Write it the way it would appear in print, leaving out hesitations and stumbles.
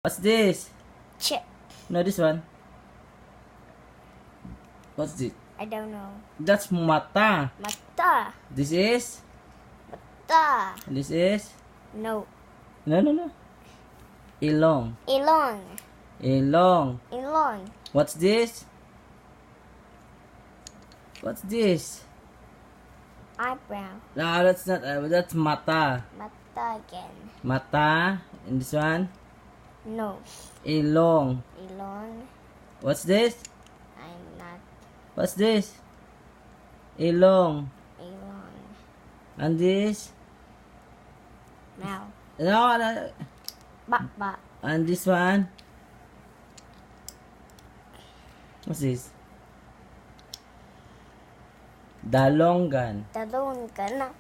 What's this? Chip. No, this one. What's this? I don't know. That's mata. Mata. This is? Ta. This is? No. No. Ilong. Ilong. Ilong. Ilong. What's this? What's this? Eyebrow. No, that's not. That's mata. Mata again. Mata. And this one? Nose. Ilong. Ilong. What's this? I'm not. What's this? Ilong. Ilong. And this? Mouth. No. Ba. And this one? What's this? Dalonggan. Talon ka na.